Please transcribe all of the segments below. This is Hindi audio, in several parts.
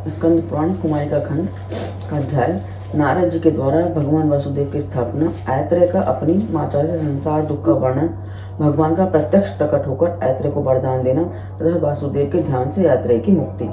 स्कंद पुराण कुमारिका खंड का अध्याय। नारद जी के द्वारा भगवान वासुदेव की स्थापना, ऐत्रेय का अपनी माता से संसार दुख का वर्णन, भगवान का प्रत्यक्ष प्रकट होकर ऐत्रेय को वरदान देना तथा वासुदेव के ध्यान से ऐत्रेय की मुक्ति।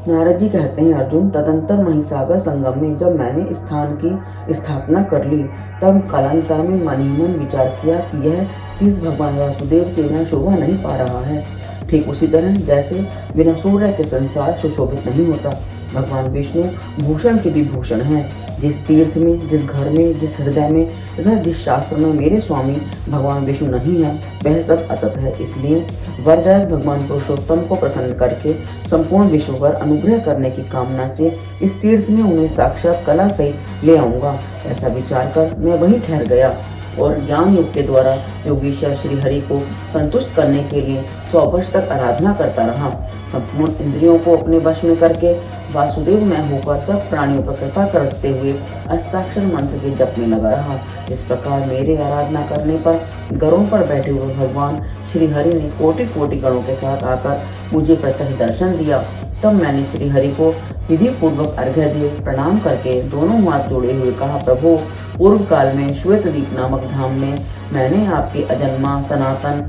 नारद जी कहते हैं, अर्जुन, तदंतर महिसागर संगम में जब मैंने स्थान की स्थापना कर ली, तब कालांतर में मन ही मन विचार किया कि यह तीर्थ भगवान वासुदेव के बिना शोभा नहीं पा रहा है। ठीक उसी तरह जैसे बिना सूर्य के संसार सुशोभित नहीं होता, भगवान विष्णु भूषण के भी भूषण हैं। जिस तीर्थ में, जिस घर में, जिस हृदय में तथा जिस शास्त्र में मेरे स्वामी भगवान विष्णु नहीं है, वह सब असत है। इसलिए वरदायक भगवान पुरुषोत्तम को प्रसन्न करके संपूर्ण विश्व पर अनुग्रह करने की कामना से इस तीर्थ में उन्हें साक्षात कला सहित ले आऊंगा। ऐसा विचार कर मैं वहीं ठहर गया और ज्ञान योग के द्वारा योगीश्वर श्री हरि को संतुष्ट करने के लिए 100 वर्ष तक आराधना करता रहा। संपूर्ण इंद्रियों को अपने वश में करके वासुदेव में होकर सब प्राणियों पर कृपा करते हुए अस्ताक्षर मंत्र के जप में लगा रहा। इस प्रकार मेरे आराधना करने पर गरुड़ पर बैठे हुए भगवान श्री हरि ने कोटि कोटि गणों के साथ आकर मुझे प्रत्यक्ष दर्शन दिया। तब मैंने श्री हरि को विधि पूर्वक अर्घ्य दिए। प्रणाम करके दोनों हाथ जोड़े हुए कहा, प्रभु, पूर्व काल में श्वेतदीप नामक धाम में मैंने आपके अजन्मा सनातन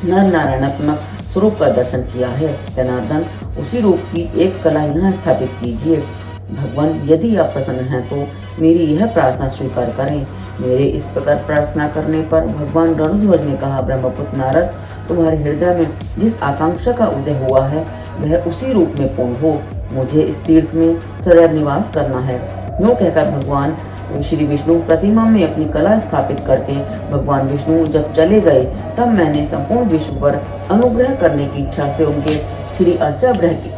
नर नारायणात्मक स्वरूप का दर्शन किया है। जनार्दन, उसी रूप की एक कला यहाँ स्थापित कीजिए। भगवान, यदि आप प्रसन्न हैं तो मेरी यह प्रार्थना स्वीकार करें। मेरे इस प्रकार प्रार्थना करने पर भगवान गरुड़ध्वज ने कहा, ब्रह्मपुत्र नारद, तुम्हारे हृदय में जिस आकांक्षा का उदय हुआ है वह उसी रूप में पूर्ण हो। मुझे इस तीर्थ में सदैव निवास करना है। यूँ कहकर भगवान श्री विष्णु प्रतिमा में अपनी कला स्थापित करके भगवान विष्णु जब चले गए, तब मैंने संपूर्ण विश्व पर अनुग्रह करने की इच्छा से उनके श्री अर्चा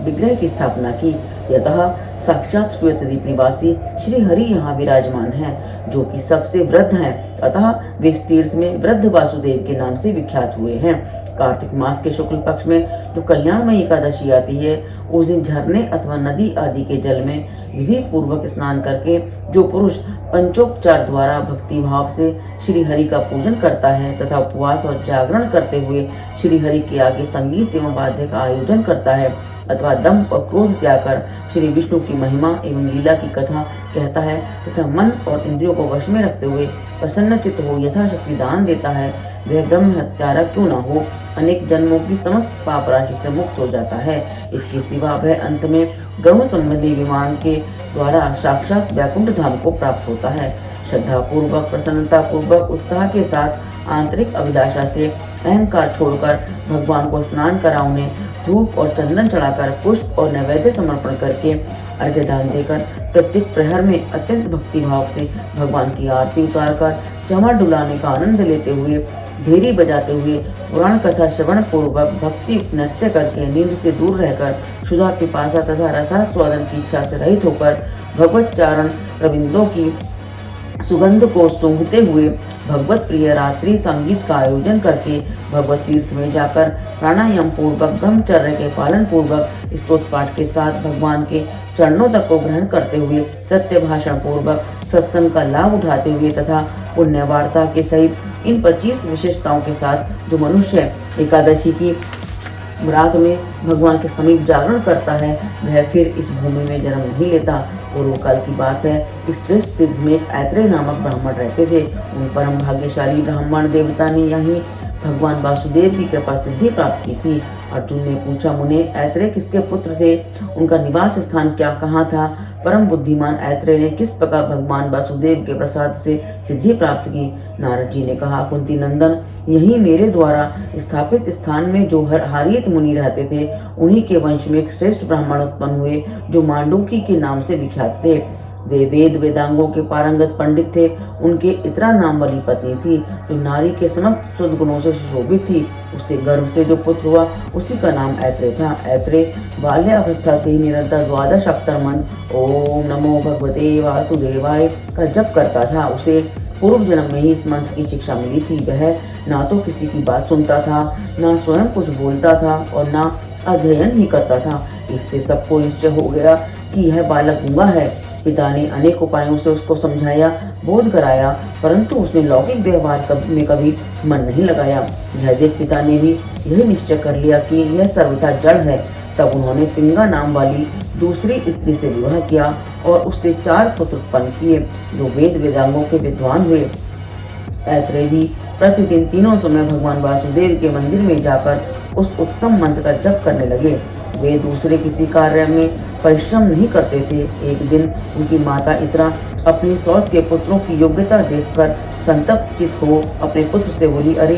विग्रह की स्थापना की। यतः साक्षात श्वेतद्वीप निवासी श्री हरि यहाँ विराजमान हैं, जो कि सबसे वृद्ध हैं। अतः वे इस तीर्थ में वृद्ध वासुदेव के नाम से विख्यात हुए हैं। कार्तिक मास के शुक्ल पक्ष में जो कल्याणमयी एकादशी आती है, उस दिन झरने अथवा नदी आदि के जल में विधि पूर्वक स्नान करके जो पुरुष पंचोपचार द्वारा भक्ति भाव से श्री हरि का पूजन करता है तथा उपवास और जागरण करते हुए श्री हरि के आगे संगीत एवं वाद्य का आयोजन करता है अथवा दंभ और क्रोध त्याग कर श्री विष्णु की महिमा एवं लीला की कथा कहता है तथा मन और इंद्रियों को वश में रखते हुए प्रसन्न चित्त हो यथाशक्ति दान देता है, वह ब्रह्म हत्यारा क्यों न हो, अनेक जन्मों की समस्त पाप राशि से मुक्त हो जाता है। इसके सिवा वह अंत में गरुड़ संबंधी विमान के द्वारा साक्षात वैकुंठ धाम को प्राप्त होता है। श्रद्धा पूर्वक, प्रसन्नता पूर्वक, उत्साह के साथ, आंतरिक अभिलाषा से अहंकार छोड़कर भगवान को स्नान करा, उन्हें धूप और चंदन चढ़ाकर पुष्प और नैवेद्य समर्पण करके अर्घ्य दान देकर प्रत्येक प्रहर में अत्यंत भक्ति भाव से भगवान की आरती उतारकर चमर डुलाने का आनंद लेते हुए, भेरी बजाते हुए, पुराण कथा श्रवण पूर्वक भक्ति नृत्य करके नींद से दूर रहकर क्षुधा पिपासा तथा रसास्वादन की इच्छा से रहित होकर भगवत चरण रविंदों की सुगंध को सूंघते हुए भगवत प्रिय रात्रि संगीत का आयोजन करके भगवत तीर्थ में जाकर प्राणायाम पूर्वक, ब्रह्मचर्य के पालन पूर्वक, स्तोत्र पाठ के साथ भगवान के चरणों तक को ग्रहण करते हुए, सत्य भाषण पूर्वक सत्संग का लाभ उठाते हुए तथा पुण्य वार्ता के सहित इन 25 विशेषताओं के साथ जो मनुष्य एकादशी की रात में भगवान के समीप जागरण करता है, वह फिर इस भूमि में जन्म नहीं लेता। पूर्व काल की बात है कि श्रेष्ठ तीर्थ में एक ऐत्रेय नामक ब्राह्मण रहते थे। उन परम भाग्यशाली ब्राह्मण देवता ने यहीं भगवान वासुदेव की कृपा सिद्धि प्राप्त की थी। अर्जुन ने पूछा, मुने, ऐत्रेय किसके पुत्र थे? उनका निवास स्थान क्या कहाँ था? परम बुद्धिमान ऐत्रेय ने किस प्रकार भगवान वासुदेव के प्रसाद से सिद्धि प्राप्त की? नारद जी ने कहा, कुंती नंदन, यही मेरे द्वारा स्थापित स्थान में जो हारियत मुनि रहते थे, उन्हीं के वंश में एक श्रेष्ठ ब्राह्मण उत्पन्न हुए जो मांडूकी के नाम से विख्यात थे। वे वेद वेदांगों के पारंगत पंडित थे। उनके इतरा नाम वाली पत्नी थी, जो नारी के समस्त सद्गुणों से सुशोभित थी। उसके गर्भ से जो पुत्र हुआ, उसी का नाम ऐत्रेय था। ऐत्रेय बाल्यावस्था से ही निरंतर 12 अक्षर मंत्र ओम नमो भगवते वासुदेवाय का जप करता था। उसे पूर्व जन्म में ही इस मंत्र की शिक्षा मिली थी। वह ना तो किसी की बात सुनता था, ना स्वयं कुछ बोलता था और ना अध्ययन ही करता था। इससे सबको निश्चय हो गया कि यह बालक गूंगा है। पिता ने अनेक उपायों से उसको समझाया, बोध कराया, परंतु उसने लौकिक व्यवहार में कभी मन नहीं लगाया। यह देख पिता ने भी यही निश्चय कर लिया कि यह सर्वथा जड़ है, तब उन्होंने पिंगा नाम वाली दूसरी स्त्री से विवाह किया और उससे 4 पुत्र उत्पन्न किए जो वेद वेदांगों के विद्वान हुए। ऐत्रेय भी प्रतिदिन तीनों समय भगवान वासुदेव के मंदिर में जाकर उस उत्तम मंत्र का जप करने लगे। वे दूसरे किसी कार्य में परिश्रम नहीं करते थे। एक दिन उनकी माता इत्रा अपनी सौत के पुत्रों की योग्यता देखकर संतप्त चित हो अपने पुत्र से बोली, अरे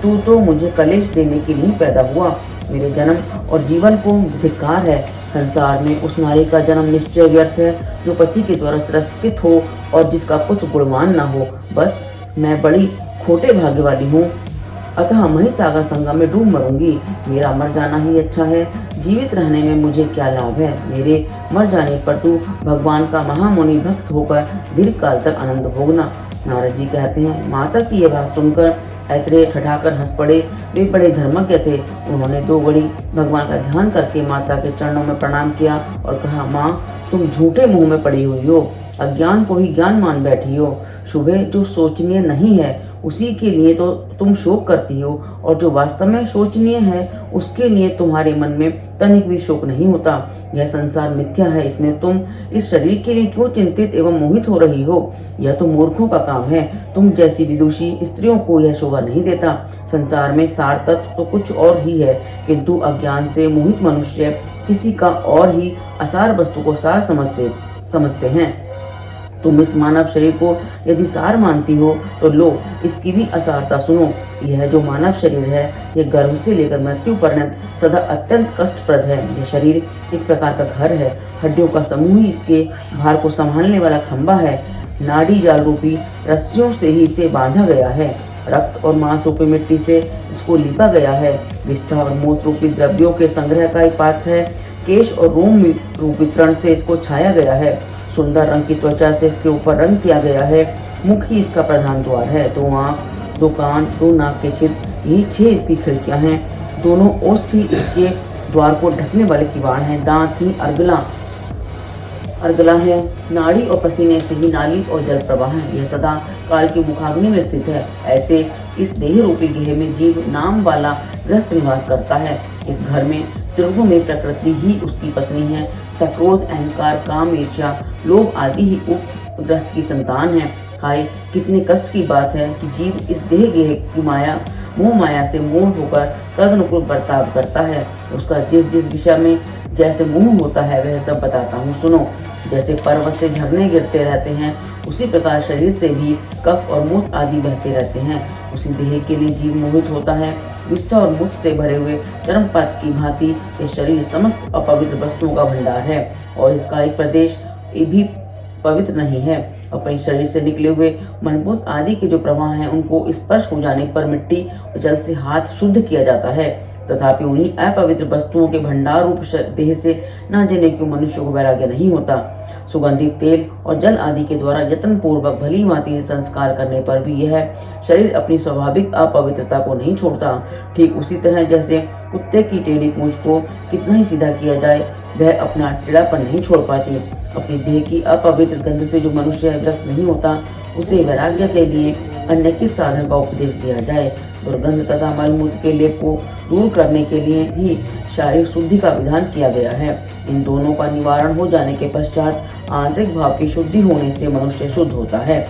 तू तो मुझे कलेश देने के लिए पैदा हुआ, मेरे जन्म और जीवन को धिक्कार है। संसार में उस नारी का जन्म निश्चय व्यर्थ है जो पति के द्वारा तिरस्कृत हो और जिसका पुत्र गुणवान न हो। बस मैं बड़ी खोटे भाग्य वाली हूँ, अतः महिसागर संगम में डूब मरूंगी। मेरा मर जाना ही अच्छा है, जीवित रहने में मुझे क्या लाभ है। मेरे मर जाने पर तू भगवान का महामुनि भक्त होकर दीर्घ काल तक आनंद भोगना। नारद जी कहते हैं, माता की यह बात सुनकर ऐत्रेय ठठाकर हंस पड़े। वे बड़े धर्मज्ञ थे। उन्होंने 2 घड़ी भगवान का ध्यान करके माता के चरणों में प्रणाम किया और कहा, माँ तुम झूठे मुंह में पड़ी हुई हो, अज्ञान को ही ज्ञान मान बैठी हो। शुभे जो सोचनीय नहीं है उसी के लिए तो तुम शोक करती हो, और जो वास्तव में शोचनीय है उसके लिए तुम्हारे मन में तनिक भी शोक नहीं होता। यह संसार मिथ्या है, इसमें तुम इस शरीर के लिए क्यों चिंतित एवं मोहित हो रही हो। यह तो मूर्खों का काम है। तुम जैसी विदुषी स्त्रियों को यह शोभा नहीं देता। संसार में सार तत्व तो कुछ और ही है, किंतु अज्ञान से मोहित मनुष्य किसी का और ही असार वस्तु को सार समझते हैं। तुम इस मानव शरीर को यदि सार मानती हो तो लो इसकी भी असारता सुनो। यह जो मानव शरीर है यह गर्भ से लेकर मृत्यु पर्यंत सदा अत्यंत कष्टप्रद है। यह शरीर एक प्रकार का घर है, हड्डियों का समूह ही इसके भार को संभालने वाला खंभा है। नाड़ी जाल रूपी रस्सियों से ही इसे बांधा गया है, रक्त और मांस रूपी मिट्टी से इसको लिपा गया है, विष्ठा और मूत्र रूपी द्रव्यों के संग्रह का एक पात्र है, केश और रोम रूपी तृण से इसको छाया गया है, सुंदर रंग की त्वचा से इसके ऊपर रंग किया गया है, मुख ही इसका प्रधान द्वार है, 2 आँख, 2 कान, 2 नाक के छिद्र, यही 6 इसकी खिड़कियां हैं, दोनों ओष्ठ ही इसके द्वार को ढकने वाले किवाड़ हैं, दांत ही अर्गला है, नाड़ी और पसीने से ही नाली और जल प्रवाह है। यह सदा काल की मुखाग्नि में स्थित है। ऐसे इस देह रूपी गेह में जीव नाम वाला ग्रस्त निवास करता है। इस घर में त्रिगुण में प्रकृति ही उसकी पत्नी है। क्रोध, अहंकार, काम, ईर्ष्या, लोभ आदि ही उक्त ग्रस्त की संतान है। हाय कितने कष्ट की बात है कि जीव इस देह गेह की माया मोह माया से मोह होकर तदनुकूल बर्ताव करता है। उसका जिस जिस दिशा में जैसे मोह होता है वह सब बताता हूँ, सुनो। जैसे पर्वत से झरने गिरते रहते हैं उसी प्रकार शरीर से भी कफ और मूत्र आदि बहते रहते हैं। उसी देह के लिए जीव मोहित होता है। विष्ठा और मूत्र से भरे हुए चर्मपात की भांति ये शरीर समस्त अपवित्र वस्तुओं का भंडार है और इसका एक प्रदेश भी पवित्र नहीं है। अपने शरीर से निकले हुए मनभूत आदि के जो प्रवाह हैं उनको स्पर्श हो जाने पर मिट्टी और जल से हाथ शुद्ध किया जाता है। तथापि उन्हीं अपवित्र वस्तुओं के भंडार रूप देह से न जाने क्यों मनुष्य को वैराग्य नहीं होता। सुगंधित तेल और जल आदि के द्वारा यत्न पूर्वक भली भांति संस्कार करने पर भी यह शरीर अपनी स्वाभाविक अपवित्रता को नहीं छोड़ता। ठीक उसी तरह जैसे कुत्ते की टेढ़ी पूंछ को कितना ही सीधा किया जाए वह अपना टेढ़ापन नहीं छोड़ पाती। अपनी देह की अपवित्र गंध से जो मनुष्य विरक्त नहीं होता उसे वैराग्य के लिए अन्य किस साधन का उपदेश दिया जाए। दुर्गंध तथा मलमूत्र के लेप को दूर करने के लिए ही शारीरिक शुद्धि का विधान किया गया है। इन दोनों का निवारण हो जाने के पश्चात आंतरिक भाव की शुद्धि होने से मनुष्य शुद्ध होता है।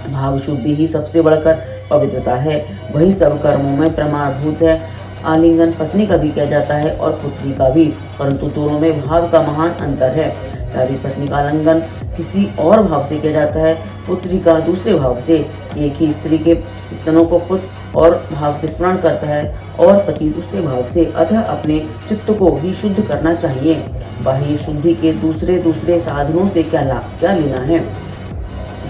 भाव शुद्धि ही सबसे बढ़कर पवित्रता है, वही सब कर्मों में प्रमाणभूत है। आलिंगन पत्नी का भी किया जाता है और पुत्री का भी, परंतु दोनों में भाव का महान अंतर है। प्यारी पत्नी का आलिंगन किसी और भाव से किया जाता है, पुत्री का दूसरे भाव से। एक ही स्त्री के स्तनों को पुत्र और भाव से स्मरण करता है और पति दूसरे भाव से। अतः अपने चित्त को ही शुद्ध करना चाहिए। बाह्य शुद्धि के दूसरे साधनों से क्या लेना है।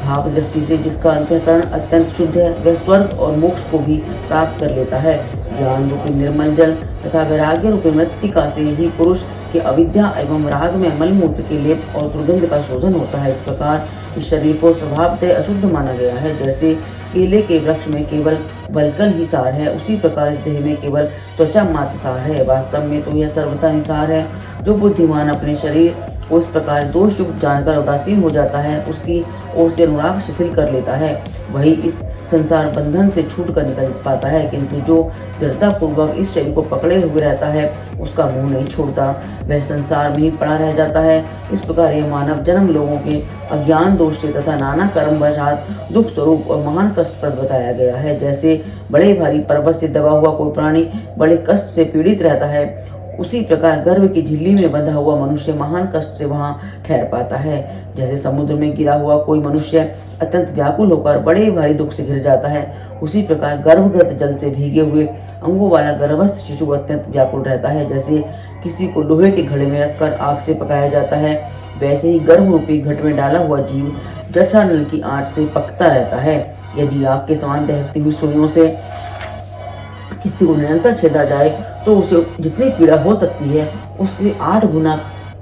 भाव दृष्टि से जिसका अंतःकरण अत्यंत शुद्ध है वह स्वर्ग और मोक्ष को भी प्राप्त कर लेता है। ज्ञान रूपी निर्मल जल तथा वैराग्य रूपी मृत्तिका से ही पुरुष के अविद्या एवं राग में मलमूत्र के लेप और दुर्गंध का शोधन होता है। इस प्रकार इस शरीर को स्वभावतः अशुद्ध माना गया है। जैसे केले के वृक्ष में केवल वल्कल ही सार है, उसी प्रकार इस देह में केवल त्वचा मात्र सार है। वास्तव में तो यह सर्वथा निसार है। जो बुद्धिमान अपने शरीर को इस प्रकार दोष युक्त जानकर उदासीन हो जाता है, उसकी ओर से अनुराग शिथिल कर लेता है, वही इस संसार बंधन से छूट कर निकल पाता है, किंतु जो दृढ़तापूर्वक इस शरीर को पकड़े हुए रहता है उसका मुंह नहीं छोड़ता, वह संसार में ही पड़ा रह जाता है। इस प्रकार यह मानव जन्म लोगों के अज्ञान दोष से तथा नाना कर्मवशात दुख स्वरूप और महान कष्टप्रद बताया गया है। जैसे बड़े भारी पर्वत से दबा हुआ कोई प्राणी बड़े कष्ट से पीड़ित रहता है, उसी प्रकार गर्भ की झिल्ली में बंधा हुआ मनुष्य महान कष्ट से वहां ठहर पाता है। जैसे समुद्र में गिरा हुआ कोई मनुष्य अत्यंत व्याकुल होकर बड़े भारी दुख से घिर जाता है, उसी प्रकार गर्भगत जल से भीगे हुए अंगों वाला गर्भस्थ शिशु अत्यंत व्याकुल रहता है। जैसे किसी को लोहे के घड़े में रखकर आग से पकाया जाता है, वैसे ही गर्भ रूपी घट में डाला हुआ जीव जठरानल की आंच से पकता रहता है। यदि आग के समान दहकती हुई सुइयों से किसी को निरंतर छेदा जाए तो उसे जितनी पीड़ा हो सकती है उससे 8 गुना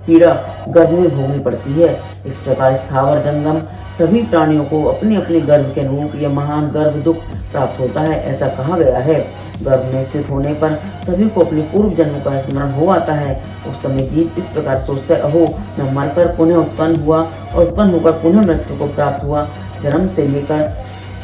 पीड़ा गर्भ में भोगनी पड़ती है। इस प्रकार स्थावर जंगम सभी प्राणियों को अपने अपने गर्भ के अनुरूप यह महान गर्भ दुख प्राप्त होता है, ऐसा कहा गया है। गर्भ में स्थित होने पर सभी को अपने पूर्व जन्म का स्मरण हो आता है। उस समय जीव इस प्रकार सोचता है, अहो मैं मरकर पुनः उत्पन्न हुआ और उत्पन्न होकर पुनः मृत्यु को प्राप्त हुआ। जन्म से लेकर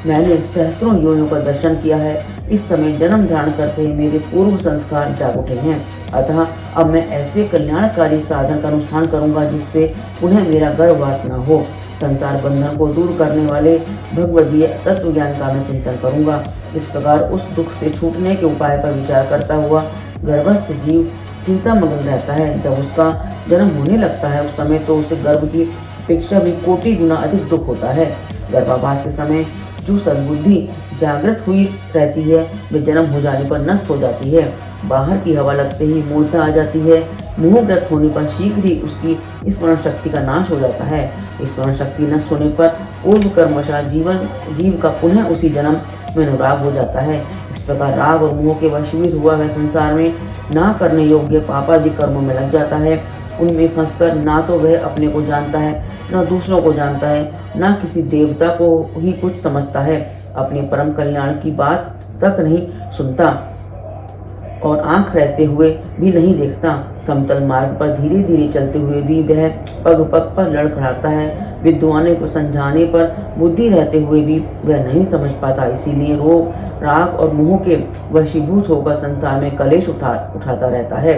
मैंने सहस्त्रों योनियों का दर्शन किया है। इस समय जन्म धारण करते ही मेरे पूर्व संस्कार जाग उठे हैं, अतः अब मैं ऐसे कल्याणकारी साधन का अनुष्ठान करूंगा जिससे पुनः मेरा गर्भवास न हो। संसार बंधन को दूर करने वाले भगवदीय तत्व ज्ञान का मैं चिंतन करूंगा। इस प्रकार उस दुख से छूटने के उपाय पर विचार करता हुआ गर्भस्थ जीव चिंता मग्न रहता है। जब उसका जन्म होने लगता है उस समय तो उसे गर्भ की अपेक्षा भी कोटि गुना अधिक दुख होता है। गर्भावास के समय जो सद्बुद्धि जागृत हुई रहती है वे जन्म हो जाने पर नष्ट हो जाती है। बाहर की हवा लगते ही मूर्छा आ जाती है। मोहग्रस्त होने पर शीघ्र ही उसकी स्मरण शक्ति का नाश हो जाता है। स्मरण शक्ति नष्ट होने पर पूर्व कर्मवशात जीव का पुनः उसी जन्म में अनुराग हो जाता है। इस प्रकार राग और मोह के वशीभूत हुआ वह संसार में ना करने योग्य पापादि कर्मों में लग जाता है। उनमें फंसकर ना तो वह अपने को जानता है, न दूसरों को जानता है, न किसी देवता को ही कुछ समझता है, अपने परम कल्याण की बात तक नहीं सुनता और आंख रहते हुए भी नहीं देखता। समतल मार्ग पर धीरे धीरे चलते हुए भी वह पग पग पर लड़खड़ाता है। विद्वानों को समझाने पर बुद्धि रहते हुए भी वह नहीं समझ पाता। इसीलिए रोग, राग और मोह के वशीभूत होकर संसार में कलेश उठाता रहता है।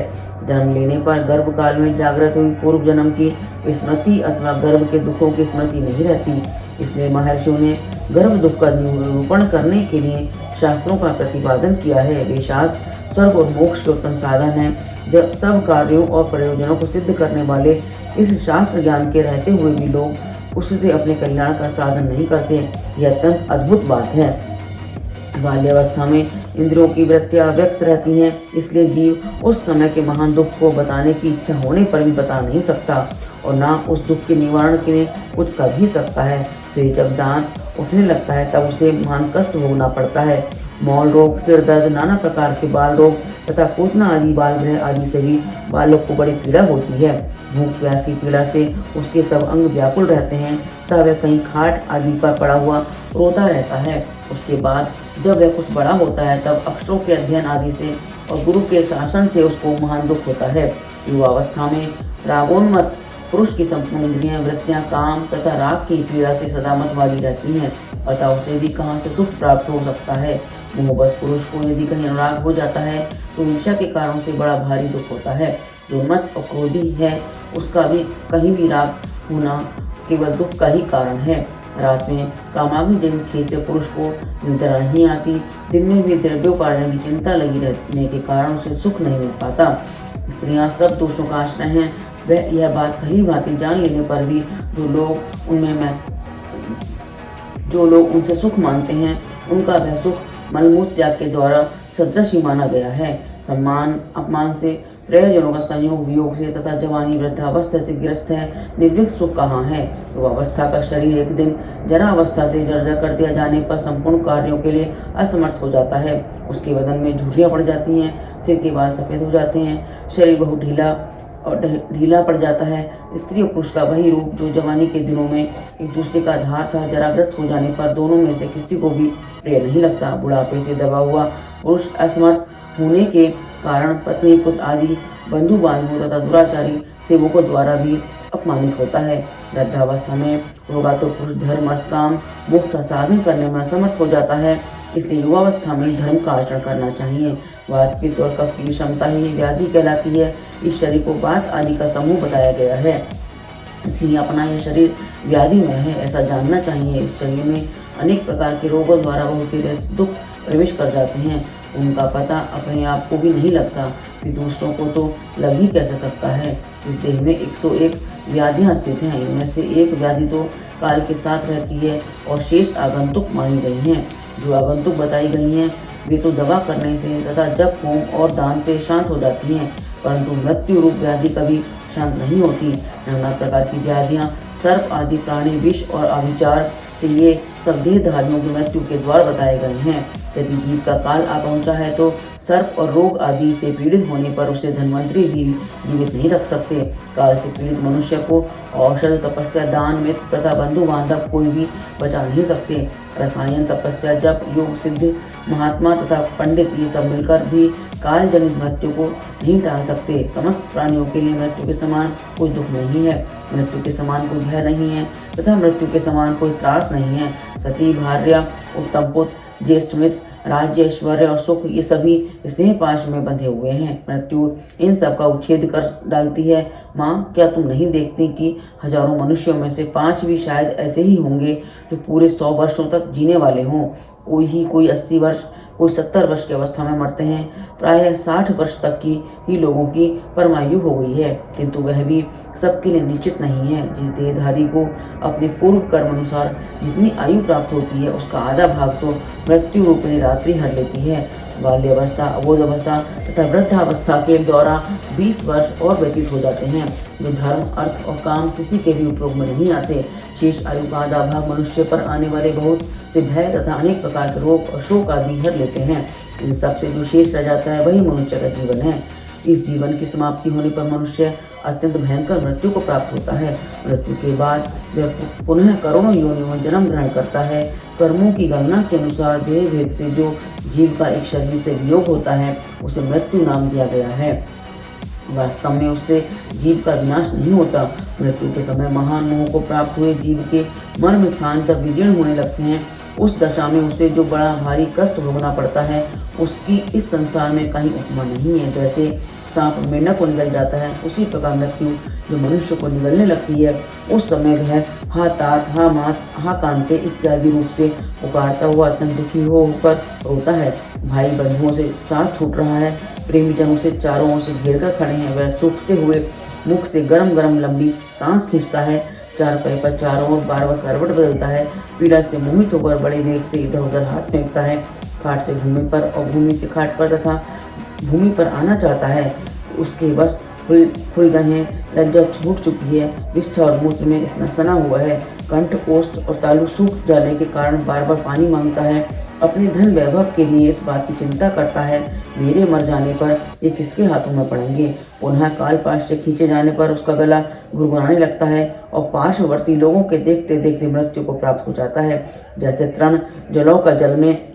जन्म लेने पर गर्भ काल में जागृत हुई पूर्व जन्म की स्मृति अथवा गर्भ के दुखों की स्मृति नहीं रहती। इसलिए महर्षियों ने गर्भ दुख का निरूपण करने के लिए शास्त्रों का प्रतिपादन किया है। वे शास्त्र स्वर्ग और मोक्ष के उत्तम साधन हैं। जब सब कार्यों और प्रयोजनों को सिद्ध करने वाले इस शास्त्र ज्ञान के रहते हुए भी लोग उससे अपने कल्याण का साधन नहीं करते, यह अत्यंत अद्भुत बात है। बाल्यावस्था में इंद्रियों की वृत्तियां व्यक्त रहती हैं, इसलिए जीव उस समय के महान दुख को बताने की इच्छा होने पर भी बता नहीं सकता और ना उस दुख के निवारण के लिए कुछ कर भी सकता है। फिर जब दांत उठने लगता है तब उसे महान कष्ट भोगना पड़ता है। मौल रोग, सिर दर्द, नाना प्रकार के बाल रोग तथा पूतना आदि बाल ग्रह आदि से भी बालक को बड़ी पीड़ा होती है। भूख प्यास की पीड़ा से उसके सब अंग व्याकुल रहते हैं तब वह कहीं खाट आदि पर पड़ा हुआ रोता रहता है। उसके बाद जब वह कुछ बड़ा होता है तब अक्षरों के अध्ययन आदि से और गुरु के शासन से उसको महान दुख होता है। युवावस्था में रागोन्मत्त पुरुष की संपूर्ण इंद्रियां, वृत्तियां काम तथा राग की पीड़ा से सदा मतवाली रहती हैं, अतः उसे भी कहाँ से सुख प्राप्त हो सकता है। मोहबस पुरुष को यदि कहीं अनुराग हो जाता है तो ईर्ष्या के कारण से बड़ा भारी दुख होता है। जो मत और क्रोधी है उसका भी कहीं भी राग होना केवल दुख का ही कारण है। रात में कामाग्नि जनित खेल से पुरुष को निद्रा नहीं आती। दिन में भी द्रव्योपार्जन की चिंता लगी रहने के कारण उसे सुख नहीं मिल पाता। स्त्रियां सब दोषों का आश्रय हैं। वह यह बात भली भांति जान लेने पर भी जो लोग उनसे सुख मानते हैं उनका वह सुख मलमूत्र त्याग के द्वारा सदृश ही माना गया है। सम्मान अपमान से, प्रयोजनों का संयोग वियोग से तथा जवानी वृद्धावस्था से ग्रस्त है। निर्विघ्न सुख कहाँ है। युवावस्था का शरीर एक दिन जरावस्था से जर्जर कर दिया जाने पर संपूर्ण कार्यों के लिए असमर्थ हो जाता है। उसके बदन में झुर्रियाँ पड़ जाती हैं, सिर के बाल सफ़ेद हो जाते हैं, शरीर बहुत ढीला पड़ जाता है। स्त्री और पुरुष का वही रूप जो जवानी के दिनों में एक दूसरे का आधार था, जराग्रस्त हो जाने पर दोनों में से किसी को भी प्रिय नहीं लगता। बुढ़ापे से दबा हुआ पुरुष असमर्थ होने के कारण पत्नी, पुत्र आदि बंधु बांधवों तथा दुराचारी सेवकों द्वारा भी अपमानित होता है। वृद्धावस्था में होगा तो पुरुष धर्म अर्थ काम मुक्त साधन करने में असमर्थ हो जाता है, इसलिए युवावस्था में धर्म का आचरण करना चाहिए। वात पित्त और कफ की क्षमता ही व्याधि कहलाती है। इस शरीर को वात आदि का समूह बताया गया है, इसलिए अपना यह शरीर व्याधि में है ऐसा जानना चाहिए। इस शरीर में अनेक प्रकार के रोगों द्वारा बहुत ही दुख प्रवेश कर जाते हैं, उनका पता अपने आप को भी नहीं लगता कि दूसरों को तो लग ही कैसे सकता है। इस देह में 101 व्याधियाँ स्थित हैं, इनमें से एक व्याधि तो काल के साथ रहती है और शेष आगंतुक मानी गई हैं। जो आगंतुक बताई गई हैं वे तो दवा करने से तथा जप होम और दान से शांत हो जाती हैं, परंतु मृत्यु रूप व्याधि कभी शांत नहीं होती। नाना प्रकार की व्याधियाँ सर्प आदि प्राणी विष और अविचार से ये सब देहधारियों की मृत्यु के द्वार बताए गए हैं। यदि जीव का काल आ पहुंचा है तो सर्प और रोग आदि से पीड़ित होने पर उसे धन्वंतरी भी जीवित नहीं रख सकते। काल से पीड़ित मनुष्य को औषध तपस्या दान मित्र तथा बंधु बांधव कोई भी बचा नहीं सकते। रसायन तपस्या जप योग सिद्ध महात्मा तथा पंडित ये सब मिलकर भी काल जनित मृत्यु को नहीं टाल सकते। समस्त प्राणियों के लिए मृत्यु के समान कोई दुख नहीं है, मृत्यु के समान कोई भय नहीं है तथा मृत्यु के समान कोई त्रास नहीं है। सती भार्या उत्तम पुत्र ज्येष्ठ मित्र राज्य ऐश्वर्य और सुख ये सभी स्नेह पाश में बंधे हुए हैं। मृत्यु इन सब का उच्छेद कर डालती है। माँ, क्या तुम नहीं देखती कि हजारों मनुष्यों में से 5 भी शायद ऐसे ही होंगे जो पूरे 100 वर्षों तक जीने वाले हों। कोई 80 वर्ष कोई 70 वर्ष की अवस्था में मरते हैं। प्रायः 60 वर्ष तक की ही लोगों की परमायु हो गई है, किंतु वह भी सबके लिए निश्चित नहीं है। जिस देहधारी को अपने पूर्व कर्म अनुसार जितनी आयु प्राप्त होती है उसका आधा भाग तो मृत्यु रूपिणी रात्रि हर लेती है। बाल्यावस्था अबोध अवस्था तथा वृद्धावस्था के द्वारा 20 वर्ष और व्यतीत हो जाते हैं, जो धर्म अर्थ और काम किसी के भी उपयोग में नहीं आते। शेष आयु का आधा भाग मनुष्य पर आने वाले बहुत से भय तथा अनेक प्रकार के रोग और शोक आदि हर लेते हैं। इन सबसे जो शेष रह जाता है वही मनुष्य का जीवन है। इस जीवन की समाप्ति होने पर मनुष्य अत्यंत भयंकर मृत्यु को प्राप्त होता है। मृत्यु के बाद वह पुनः करोड़ों योनियों में जन्म ग्रहण करता है। कर्मों की गणना के अनुसार देह भेद से जो जीव का एक शरीर से वियोग होता है उसे मृत्यु नाम दिया गया है। वास्तव में उससे जीव का विनाश नहीं होता। मृत्यु के समय महान मोह को प्राप्त हुए जीव के मर्म स्थान जब विजीर्ण होने लगते हैं उस दशा में उसे जो बड़ा भारी कष्ट भोगना पड़ता है उसकी इस संसार में कहीं उपमा नहीं है। जैसे सांप मेंढक को निगल जाता है उसी प्रकार मृत्यु जो मनुष्य को निगलने लगती है उस समय वह हा तात हा मात हा कांते इत्यादि रूप से पुकारता हुआ अत्यंत दुखी होकर रोता है। भाई बंधुओं से साथ छूट रहा है, प्रेमी जनों से चारों ओर से घेर कर खड़े हैं। वह सूखते हुए मुख से गरम गरम लंबी सांस खींचता है, चार पैर पर चारों ओर बार बार करवट बदलता है, पीड़ा से मोहित होकर बड़े वेग से इधर उधर हाथ फेंकता है, खाट से भूमि पर और भूमि से खाट पर तथा भूमि पर आना चाहता है। उसके बस खुल गए हैं, लज्जा छूट चुकी है, विष्ठा और मूत्र में सना हुआ है, कंठ कोष्ठ और तालु सूख जाने के कारण बार बार पानी मांगता है। अपने धन वैभव के लिए इस बात की चिंता करता है मेरे मर जाने पर ये किसके हाथों में पड़ेंगे। पुनः काल पाश से खींचे जाने पर उसका गला गुड़गुड़ाने लगता है और पार्श्ववर्ती लोगों के देखते देखते मृत्यु को प्राप्त हो जाता है। जैसे तृण जलौ का जल में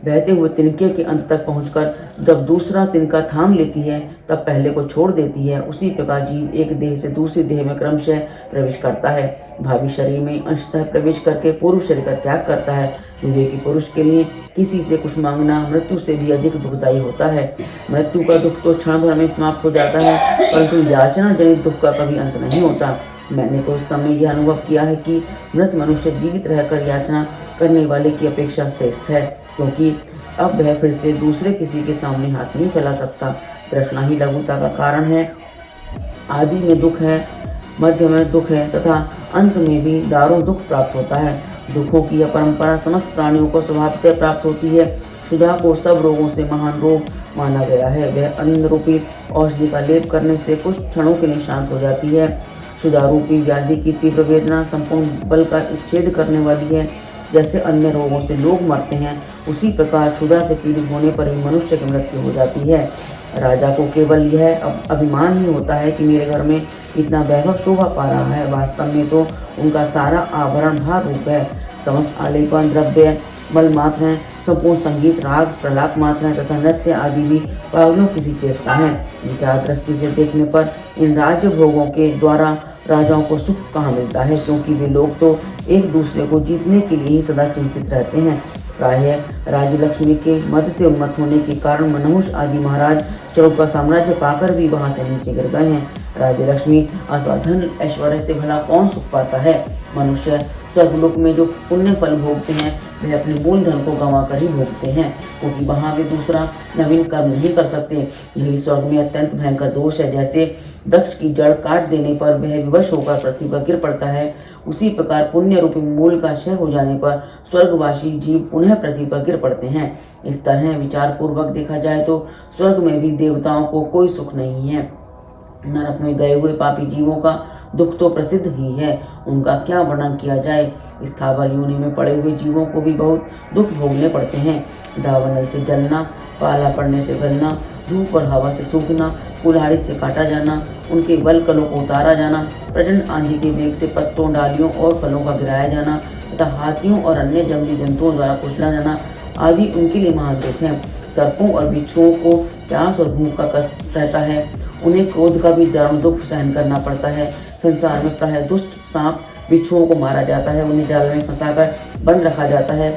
बहते हुए तिनके के अंत तक पहुंचकर जब दूसरा तिनका थाम लेती है तब पहले को छोड़ देती है, उसी प्रकार जीव एक देह से दूसरी देह में क्रमशः प्रवेश करता है। भावी शरीर में अंशतः प्रवेश करके पूर्व शरीर का त्याग करता है। विवेकी पुरुष के लिए किसी से कुछ मांगना मृत्यु से भी अधिक दुखदायी होता है। मृत्यु का दुख तो क्षण भर में समाप्त हो जाता है, परंतु याचना जनित दुख का कभी अंत नहीं होता। मैंने तो उस समय यह अनुभव किया है कि मृत मनुष्य जीवित रहकर याचना करने वाले की अपेक्षा श्रेष्ठ है, क्योंकि अब वह फिर से दूसरे किसी के सामने हाथ नहीं फैला सकता। तृष्णा ही लघुता का कारण है। आदि में दुख है, मध्य में दुख है तथा अंत में भी दारुण दुख प्राप्त होता है। दुखों की यह परंपरा समस्त प्राणियों को स्वभावतः प्राप्त होती है। क्षुधा को सब रोगों से महान रोग माना गया है। वह अन्न रूपी औषधि का लेप करने से कुछ क्षणों के लिए शांत हो जाती है। क्षुधा रूपी व्याधि की तीव्र वेदना संपूर्ण बल का उच्छेद करने वाली है। जैसे अन्य रोगों से लोग मरते हैं उसी प्रकार क्षुधा से पीड़ित होने पर भी मनुष्य की मृत्यु हो जाती है। राजा को केवल यह अभिमान ही होता है कि मेरे घर में इतना वैभव शोभा पा रहा है, वास्तव में तो उनका सारा आभरण भार रूप है। समस्त आलेपन द्रव्य बल मात्र हैं, संपूर्ण संगीत राग प्रलाप मात्र है तथा नृत्य आदि भी पागलों की सी चेष्टा है। विचार दृष्टि से देखने पर इन राज्य भोगों के द्वारा राजाओं को सुख कहाँ मिलता है, क्योंकि वे लोग तो एक दूसरे को जीतने के लिए ही सदा चिंतित रहते हैं। प्रायः राज्यलक्ष्मी के मद से उन्मत्त होने के कारण मनहुष आदि महाराज स्वर्ग का साम्राज्य पाकर भी वहां से नीचे गिर गए हैं। राज्यलक्ष्मी अथवा धन ऐश्वर्य से भला कौन सुख पाता है। मनुष्य स्वर्गलोक में जो पुण्य फल भोगते हैं वे अपने मूल धन को गंवा कर ही भोगते हैं, क्योंकि वहां वे दूसरा नवीन कर्म नहीं कर सकते। यही स्वर्ग में अत्यंत भयंकर दोष है। जैसे वृक्ष की जड़ काट देने पर वह विवश होकर पृथ्वी पर गिर पड़ता है, उसी प्रकार पुण्य रूपी मूल का क्षय हो जाने पर स्वर्गवासी जीव पुनः पृथ्वी पर गिर पड़ते हैं। इस तरह विचार पूर्वक देखा जाए तो स्वर्ग में भी देवताओं को कोई सुख नहीं है। नरक में गए हुए पापी जीवों का दुख तो प्रसिद्ध ही है, उनका क्या वर्णन किया जाए। स्थावर योनि में पड़े हुए जीवों को भी बहुत दुख भोगने पड़ते हैं। दावानल से जलना, पाला पड़ने से गलना, धूप और हवा से सूखना, कुल्हाड़ी से काटा जाना, उनके बल कलों को उतारा जाना, प्रचंड आंधी के वेग से पत्तों, डालियों और फलों का गिराया जाना तथा हाथियों और अन्य जंगली जंतुओं द्वारा कुचला जाना आदि उनके लिए महान दुख है। सर्पों और बिच्छुओं को प्यास और भूख का कष्ट रहता है, उन्हें क्रोध का भी दारुण दुख सहन करना पड़ता है। संसार में प्रायः दुष्ट सांप बिच्छुओं को मारा जाता है, उन्हें जाल में फंसाकर बंद रखा जाता है।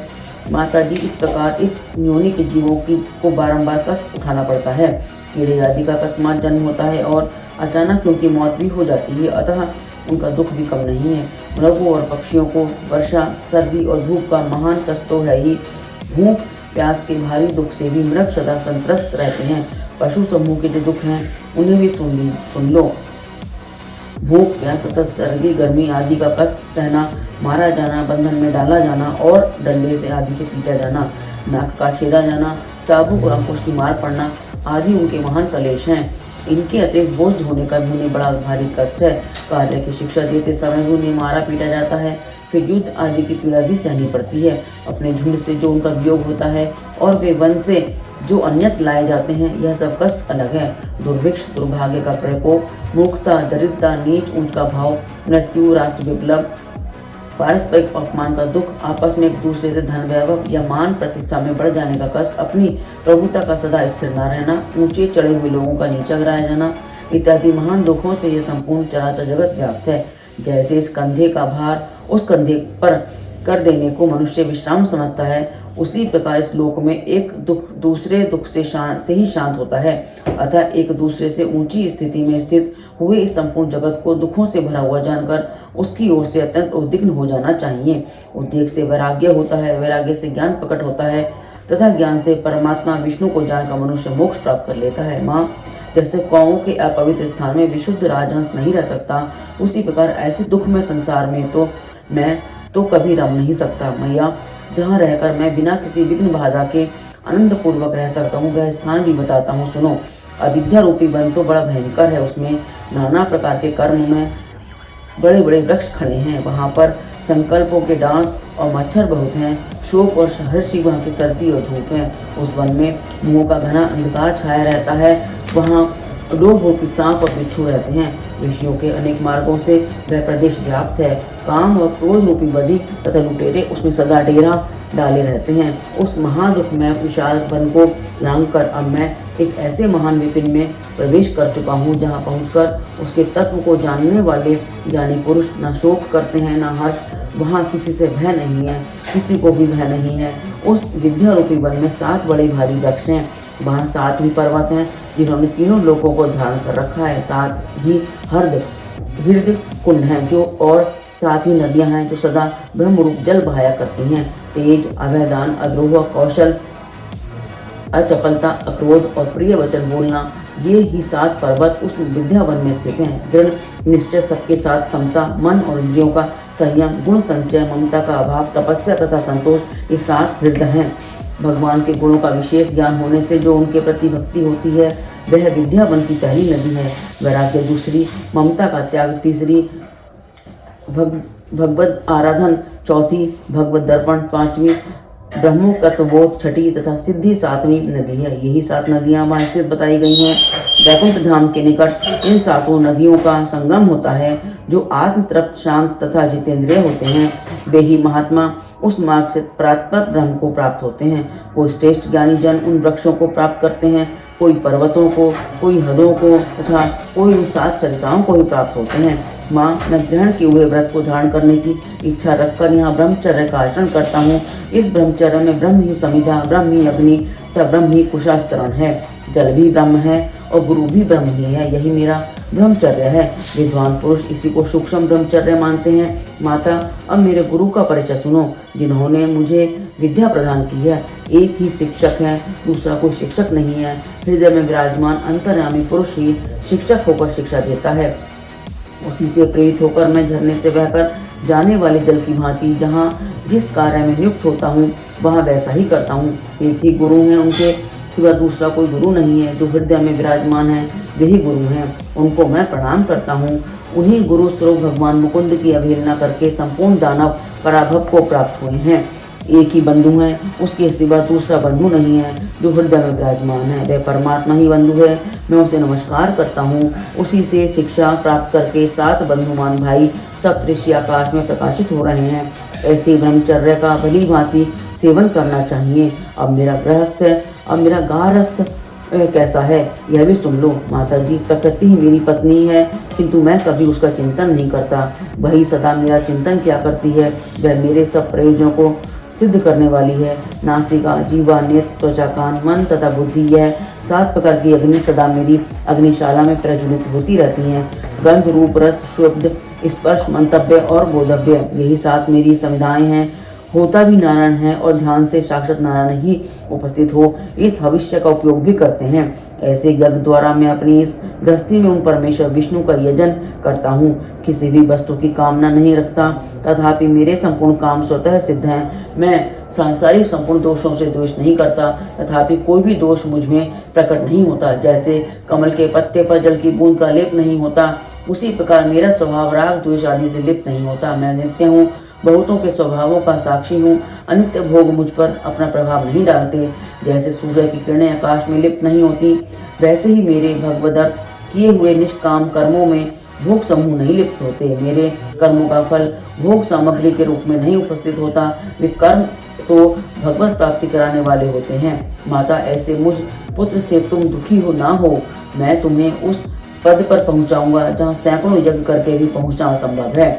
माता जी, इस प्रकार इस योनि के जीवों को बारंबार कष्ट उठाना पड़ता है। कीड़े आदि का अकस्मात जन्म होता है और अचानक उनकी मौत भी हो जाती है, अतः उनका दुख भी कम नहीं है। मृगों और पक्षियों को वर्षा, सर्दी और धूप का महान कष्ट तो है ही, भूख प्यास के भारी दुख से भी मृग सदा संत्रस्त रहते हैं। पशु समूह के जो दुख हैं उन्हें भी सुन लो। भूख, प्यास तथा सर्दी, गर्मी आदि का कष्ट सहना, मारा जाना, बंधन में डाला जाना और डंडे से आदि से पीटा जाना, नाक का छेदा जाना, चाबुक और अंकुश की मार पड़ना आदि उनके महान कलेश हैं। इनके अतिरिक्त बोझ होने का भी उन्हें बड़ा भारी कष्ट है। कार्य की शिक्षा देते समय भी उन्हें मारा पीटा जाता है, फिर युद्ध आदि की पीड़ा भी सहनी पड़ती है। अपने झुंड से जो उनका वियोग होता है और वे वन से जो अन्यत्र लाए जाते हैं, यह सब कष्ट अलग है। दुर्भिक्ष, दुर्भाग्य का प्रकोप, मूर्खता, दरिद्रता, नीच ऊंच का भाव, मृत्यु, राष्ट्र विप्लव, पारस्परिक अपमान का दुख, आपस में एक दूसरे से धन वैभव या मान प्रतिष्ठा में बढ़ जाने का कष्ट, अपनी प्रभुता का सदा स्थिर न रहना, ऊंचे चढ़े हुए लोगों का नीचा गिराया जाना इत्यादि महान दुखों से यह संपूर्ण चराचर जगत व्याप्त है। जैसे इस कंधे का भार उस कंधे पर कर देने को मनुष्य विश्राम समझता है, उसी प्रकार इस लोक में एक दुख दूसरे दुख से ही शांत होता है। अतः एक दूसरे से ऊंची स्थिति में स्थित हुए इस संपूर्ण जगत को दुखों से भरा हुआ जानकर उसकी ओर से अत्यंत उद्विग्न हो जाना चाहिए। उद्वेग से वैराग्य होता है, वैराग्य से ज्ञान प्रकट होता है तथा ज्ञान से परमात्मा विष्णु को जानकर मनुष्य मोक्ष प्राप्त कर लेता है। माँ, जैसे कौओं के अपवित्र स्थान में विशुद्ध राजहंस नहीं रह सकता, उसी प्रकार ऐसे दुख में संसार में तो मैं तो कभी रम नहीं सकता। मैया, जहाँ रहकर मैं बिना किसी विघ्न बाधा के आनंद पूर्वक रह सकता हूँ, वह स्थान भी बताता हूँ, सुनो। अविद्या रूपी वन तो बड़ा भयंकर है, उसमें नाना प्रकार के कर्म में बड़े बड़े वृक्ष खड़े हैं, वहाँ पर संकल्पों के डांस और मच्छर बहुत हैं, शोक और हर्षी वहाँ की सर्दी और धूप है। उस वन में मुंह का घना अंधकार छाया रहता है, वहाँ लोग रूपी सांप और बिच्छू रहते हैं। ऋषियों के अनेक मार्गों से वह प्रदेश व्याप्त है। काम और क्रोध रूपी बदी तथा लुटेरे उसमें सदा डेरा डाले रहते हैं। उस महादुख में विशाल वन को लांघकर अब मैं एक ऐसे महान विपिन में प्रवेश कर चुका हूँ, जहाँ पहुँचकर उसके तत्व को जानने वाले ज्ञानी पुरुष न शोक करते हैं न हर्ष। वहाँ किसी से भय नहीं है, किसी को भी भय नहीं है। उस विद्या रूपी वन में 7 बड़े भारी वृक्ष हैं, वहाँ 7 ही पर्वत हैं जिन्होंने तीनों लोकों को धारण कर रखा है। 7 ही हृदय कुंड हैं जो, और 7 ही नदियाँ हैं जो सदा ब्रह्म रूप जल बहाया करती हैं। तेज, अभयदान, अद्रोह, कौशल, अचपलता, अक्रोध और प्रिय वचन बोलना, ये ही 7 पर्वत उस विद्यावन में स्थित हैं। दृढ़ निश्चय, सबके साथ समता, मन और इंद्रियों का संयम, गुण संचय, ममता का अभाव, तपस्या तथा संतोष, ये 7 हृदय हैं। भगवान के गुणों का विशेष ज्ञान होने से जो उनके प्रति भक्ति होती है, वह विद्यावन की पहली नदी है। वैराग्य दूसरी, ममता का त्याग तीसरी, भगवत आराधन चौथी, भगवत दर्पण पांचवी, ब्रह्मोकत्वबोध छठी तथा सिद्धि 7वीं नदी है। यही 7 नदियां वहाँ स्थित बताई गई हैं। वैकुंठ धाम के निकट इन 7 नदियों का संगम होता है। जो आत्म तृप्त, शांत तथा जितेंद्रिय होते हैं, वे ही महात्मा उस मार्ग से प्राप्त ब्रह्म को प्राप्त होते हैं। कोई श्रेष्ठ ज्ञानी जन उन वृक्षों को प्राप्त करते हैं, कोई पर्वतों को, कोई हदों को तथा कोई उन 7 सरिताओं को ही प्राप्त होते हैं। माँ, मैं ग्रहण किए हुए व्रत को धारण करने की इच्छा रखकर यहाँ ब्रह्मचर्य का आचरण करता हूँ। इस ब्रह्मचर्य में ब्रह्म ही समिधा, ब्रह्म ही अग्नि तथा ब्रह्म ही कुशास्तरण है। जल भी ब्रह्म है और गुरु भी ब्रह्म ही है। यही मेरा ब्रह्मचर्य है। विद्वान पुरुष इसी को सूक्ष्म ब्रह्मचर्य मानते हैं। माता, अब मेरे गुरु का परिचय सुनो, जिन्होंने मुझे विद्या प्रदान की है। एक ही शिक्षक है, दूसरा कोई शिक्षक नहीं है। हृदय में विराजमान अंतर्यामी पुरुष ही शिक्षक होकर शिक्षा देता है। उसी से प्रेरित होकर मैं झरने से बहकर जाने वाले जल की भांति जहाँ जिस कार्य में नियुक्त होता हूँ वहाँ वैसा ही करता हूँ। एक ही गुरु हैं, उनके सिवा दूसरा कोई गुरु नहीं है। जो हृदय में विराजमान है वही गुरु हैं, उनको मैं प्रणाम करता हूँ। उन्हीं गुरु स्वरूप भगवान मुकुंद की अवहेलना करके संपूर्ण दानव पराभव को प्राप्त हुए हैं। एक ही बंधु है, उसके सिवा दूसरा बंधु नहीं है। जो हृदय में विराजमान है वह परमात्मा ही बंधु है। मैं उसे नमस्कार करता हूँ। उसी से शिक्षा प्राप्त करके 7 बंधुमान भाई सप्तऋषि आकाश में प्रकाशित हो रहे हैं। ऐसे ब्रह्मचर्य का भली भांति सेवन करना चाहिए। अब मेरा गारस्थ कैसा है यह भी सुन लो। माता जी, प्रकृति ही मेरी पत्नी है, किंतु मैं कभी उसका चिंतन नहीं करता। वही सदा मेरा चिंतन क्या करती है। वह मेरे सब प्रयोजनों को सिद्ध करने वाली है। नासिका, जीवा, नेत्र, त्वचा, कान, मन तथा बुद्धि, यह 7 प्रकार की अग्नि सदा मेरी अग्निशाला में प्रज्वलित होती रहती हैं। गंध, रूप, रस, शब्द, स्पर्श, मंतव्य और बोधव्य, यही 7 मेरी समिधाएं हैं। होता भी नारायण है और ध्यान से साक्षात नारायण ही उपस्थित हो इस भविष्य का उपयोग भी करते हैं। ऐसे यज्ञ द्वारा मैं अपनी इस गृहस्थी में उन परमेश्वर विष्णु का यजन करता हूँ। किसी भी वस्तु की कामना नहीं रखता, तथापि मेरे संपूर्ण काम स्वतः सिद्ध हैं। मैं सांसारिक संपूर्ण दोषों से द्वेष नहीं करता, तथापि कोई भी दोष मुझ में प्रकट नहीं होता। जैसे कमल के पत्ते पर जल की बूंद का लेप नहीं होता, उसी प्रकार मेरा स्वभाव राग द्वेष आदि से लिप्त नहीं होता। मैं नित्य हूँ, बहुतों के स्वभावों का साक्षी हूँ। अनित्य भोग मुझ पर अपना प्रभाव नहीं डालते। जैसे सूर्य की किरणें आकाश में लिप्त नहीं होती, वैसे ही मेरे भगवदर्थ किए हुए निष्काम कर्मों में भोग समूह नहीं लिप्त होते। मेरे कर्मों का फल भोग सामग्री के रूप में नहीं उपस्थित होता। वे कर्म तो भगवत प्राप्ति कराने वाले होते हैं। माता, ऐसे मुझ पुत्र से तुम दुखी हो ना हो। मैं तुम्हें उस पद पर पहुंचाऊंगा जहां सैकड़ों यज्ञ करके भी पहुंचना असंभव है।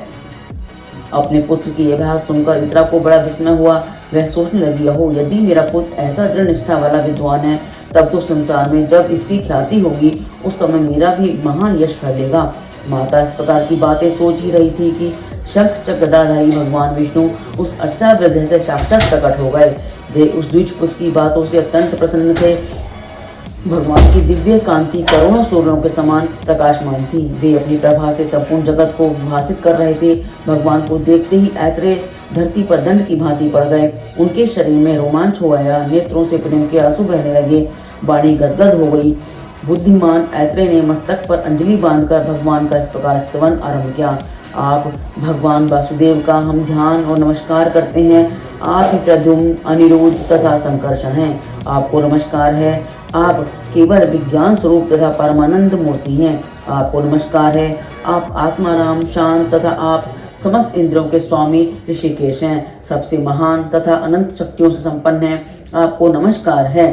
अपने पुत्र की यह बात सुनकर इतरा को बड़ा विस्मय हुआ। वह सोचने लगी, हो यदि मेरा पुत्र ऐसा दृढ़ निष्ठा वाला विद्वान है, तब तो संसार में जब इसकी ख्याति होगी उस समय मेरा भी महान यश फैलेगा। माता इस प्रकार की बातें सोच ही रही थी कि शंख चक्र गदाधारी भगवान विष्णु उस अच्छा हृदय से साक्षात प्रकट हो गए। वे उस द्विज पुत्र की बातों से अत्यंत प्रसन्न थे। भगवान की दिव्य कांति करोड़ों सूर्यों के समान प्रकाशमान थी। वे अपनी प्रभा से संपूर्ण जगत को भासित कर रहे थे। भगवान को देखते ही ऐत्रेय धरती पर दंड की भांति पड़ गए। उनके शरीर में रोमांच हो आया, नेत्रों से प्रेम के आंसू बहने लगे, वाणी गदगद हो गई। बुद्धिमान ऐत्रेय ने मस्तक पर अंजलि बांधकर भगवान का इस प्रकार स्तवन आरंभ किया। आप भगवान वासुदेव का हम ध्यान और नमस्कार करते हैं। आप ही प्रद्युम्न, अनिरुद्ध तथा संकर्षण हैं। आपको नमस्कार है। आप केवल विज्ञान स्वरूप तथा परमानंद मूर्ति हैं। आपको नमस्कार है। आप आत्माराम, शांत तथा आप समस्त इंद्रियों के स्वामी ऋषिकेश हैं। सबसे महान तथा अनंत शक्तियों से संपन्न हैं। आपको नमस्कार है।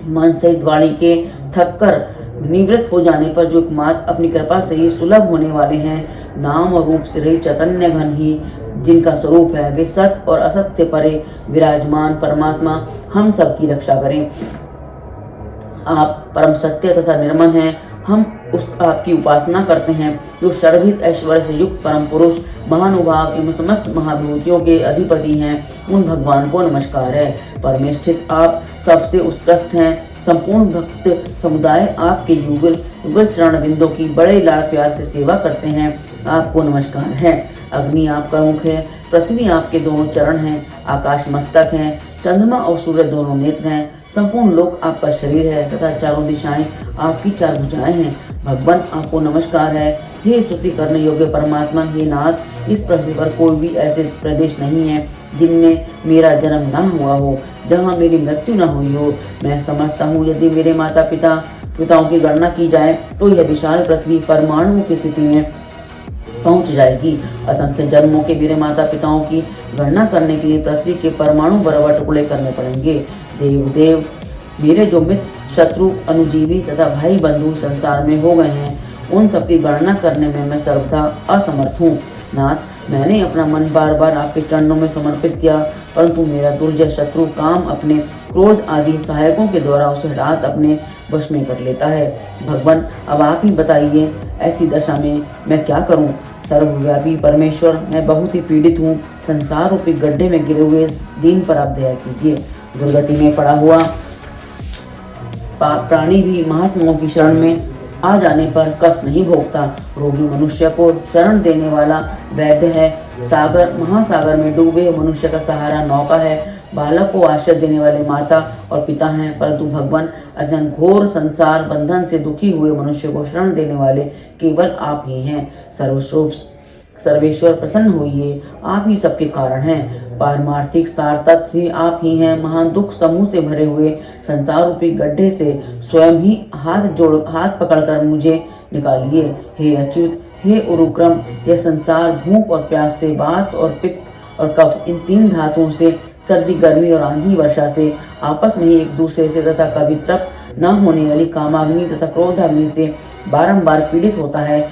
मन सहित वाणी के थक कर निवृत्त हो जाने पर जो एकमात्र अपनी कृपा से ही सुलभ होने वाले हैं, नाम और रूप से रहित चैतन्य घन ही जिनका स्वरूप है, वे सत और असत से परे विराजमान परमात्मा हम सबकी रक्षा करें। आप परम सत्य तथा निर्मल हैं। हम आपकी उपासना करते हैं। जो सर्वहित ऐश्वर्य से युक्त परम पुरुष, महानुभाव एवं समस्त महाभूतियों के अधिपति हैं, उन भगवान को नमस्कार है। परमेष्ठित आप सबसे उत्कृष्ट हैं। संपूर्ण भक्त समुदाय आपके युगल चरण बिंदों की बड़े लाड़ प्यार से सेवा करते हैं। आपको नमस्कार है। अग्नि आपका मुख है, पृथ्वी आपके दोनों चरण हैं, आकाश मस्तक हैं, चंद्रमा और सूर्य दोनों नेत्र हैं, संपूर्ण लोक आपका शरीर है तथा चारों दिशाएं आपकी 4 भुजाएं हैं। भगवान आपको नमस्कार है। हे स्तुति करने योग्य परमात्मा, हे नाथ, इस पृथ्वी पर कोई भी ऐसे प्रदेश नहीं है जिनमें मेरा जन्म ना हुआ हो, जहाँ मेरी मृत्यु न हुई हो। मैं समझता हूँ यदि मेरे माता पिताओं की गणना की जाए तो यह विशाल पृथ्वी परमाणुओं की स्थिति में पहुंच जाएगी। असंख्य जन्मों के मेरे माता पिताओं की गणना करने के लिए पृथ्वी के परमाणु बराबर टुकड़े करने पड़ेंगे। देव मेरे जो मित्र शत्रु, अनुजीवी तथा भाई बंधु संसार में हो गए हैं, उन सबकी गणना करने में मैं सर्वथा असमर्थ हूँ। नाथ, मैंने अपना मन बार बार आपके चरणों में समर्पित किया, परंतु मेरा दुर्जय शत्रु काम अपने क्रोध आदि सहायकों के द्वारा उसे हठात अपने वश में कर लेता है। भगवान, अब आप ही बताइए, ऐसी दशा में मैं क्या करूं? सर्वव्यापी परमेश्वर, मैं बहुत ही पीड़ित हूँ। संसार रूपी गड्ढे में गिरे हुए दीन पर आप दया कीजिए। दुर्गति में पड़ा हुआ प्राणी भी महात्माओं की शरण में आ जाने पर कष्ट नहीं भोगता। रोगी मनुष्य को शरण देने वाला वैद्य है। सागर महासागर में डूबे मनुष्य का सहारा नौका है। बालक को आश्रय देने वाले माता और पिता हैं, परंतु भगवान, अत्यंत घोर संसार बंधन से दुखी हुए मनुष्य को शरण देने वाले केवल आप ही हैं। सर्वेश्वर प्रसन्न होइए, आप ही सबके कारण हैं। पारमार्थिक सार तत्व भी आप ही हैं। महान दुख समूह से भरे हुए संसार रूपी गड्ढे से स्वयं ही हाथ पकड़कर मुझे निकालिए। हे अच्युत, हे उरुक्रम, यह संसार भूख और प्यास से, वात और पित्त और कफ, इन तीन धातुओं से, सर्दी गर्मी और आंधी वर्षा से, आपस में ही एक दूसरे से तथा कभी तृप्त न होने वाली कामाग्नि तथा क्रोधाग्नि से बारंबार पीड़ित होता है।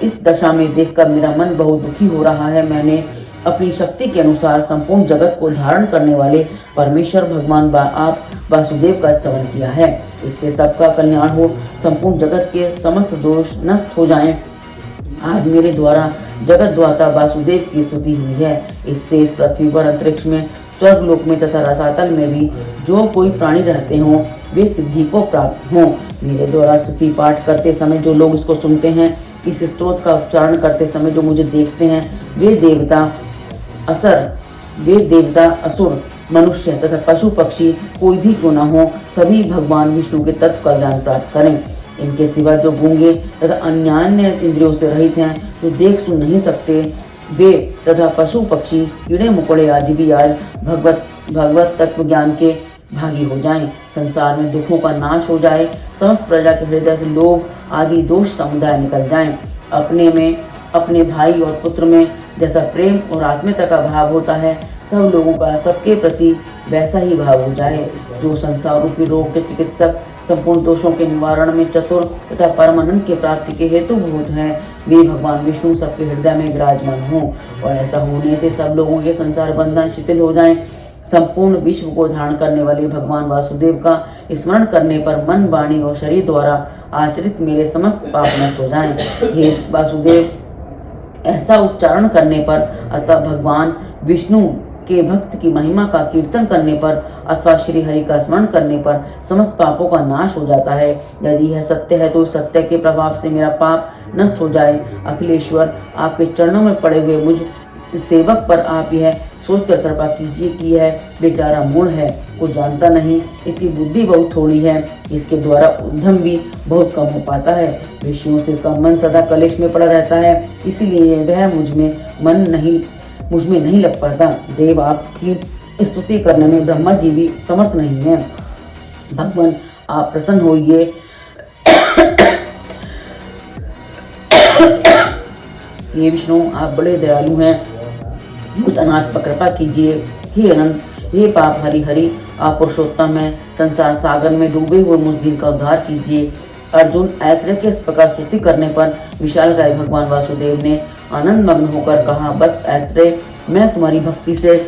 इस दशा में देखकर मेरा मन बहुत दुखी हो रहा है। मैंने अपनी शक्ति के अनुसार संपूर्ण जगत को धारण करने वाले परमेश्वर भगवान आप वासुदेव का स्तवन किया है। इससे सबका कल्याण हो, संपूर्ण जगत के समस्त दोष नष्ट हो जाएं। आज मेरे द्वारा जगत द्वाता वासुदेव की स्तुति हुई है। इससे इस पृथ्वी पर, अंतरिक्ष में, स्वर्गलोक में तथा रसातल में भी जो कोई प्राणी रहते हों, वे सिद्धि को प्राप्त हों। मेरे द्वारा स्तुति पाठ करते समय जो लोग इसको सुनते हैं, इस स्तोत्र का उच्चारण करते समय जो मुझे देखते हैं, वे देवता, असुर, मनुष्य तथा पशु पक्षी कोई भी क्यों न हो, सभी भगवान विष्णु के तत्व का ज्ञान प्राप्त करें। इनके सिवा जो गूंगे तथा अन्यान्य इंद्रियों से रहित हैं, जो देख सुन नहीं सकते, वे तथा पशु पक्षी, कीड़े मकोड़े आदि भी आज भगवत तत्व ज्ञान के भागी हो जाएं। संसार में दुखों का नाश हो जाए। समस्त प्रजा के हृदय से लोभ आदि दोष समुदाय निकल जाएं। अपने में, अपने भाई और पुत्र में जैसा प्रेम और आत्मीयता का भाव होता है, सब लोगों का सबके प्रति वैसा ही भाव हो जाए। जो संसार रूपी रोग के चिकित्सक, संपूर्ण दोषों के निवारण में चतुर तथा परमानंद की प्राप्ति के हेतुभूत हैं, वे भगवान विष्णु सबके हृदय में विराजमान हों। और ऐसा होने से सब लोगों के संसार बंधन शिथिल हो जाएं। संपूर्ण विश्व को धारण करने वाले भगवान वासुदेव का स्मरण करने पर मन, वाणी और शरीर द्वारा आचरित मेरे समस्त पाप नष्ट हो जाएं। हे वासुदेव, ऐसा उच्चारण करने पर अथवा भगवान विष्णु के भक्त की महिमा का कीर्तन करने पर अथवा श्री हरि का स्मरण करने पर समस्त पापों का नाश हो जाता है। यदि यह सत्य है तो सत्य के प्रभाव से मेरा पाप नष्ट हो जाए। अखिलेश्वर, आपके चरणों में पड़े हुए मुझ सेवक पर आप यह सोचकर कृपा कीजिए कि यह बेचारा मूढ़ है, कुछ जानता नहीं, इसकी बुद्धि बहुत थोड़ी है, इसके द्वारा उद्यम भी बहुत कम हो पाता है। विषयों से कम मन सदा कलेश में पड़ा रहता है, इसीलिए वह मुझ में नहीं लग पाता। देव, आपकी स्तुति करने में ब्रह्मा जी भी समर्थ नहीं है। भगवान, आप प्रसन्न होइए। ये विष्णु, आप बड़े दयालु हैं, कुछ अनाथ पर कृपा कीजिए। हे अनंत, हे पाप हरि हरि, आप पुरुषोत्तम हैं, संसार सागर में डूबे हुए मुझ दिल का उद्धार कीजिए। अर्जुन, ऐत्रेय के इस प्रकार स्तुति करने पर विशालकाय भगवान वासुदेव ने आनंद मग्न होकर कहा, बस ऐत्रेय, मैं तुम्हारी भक्ति से,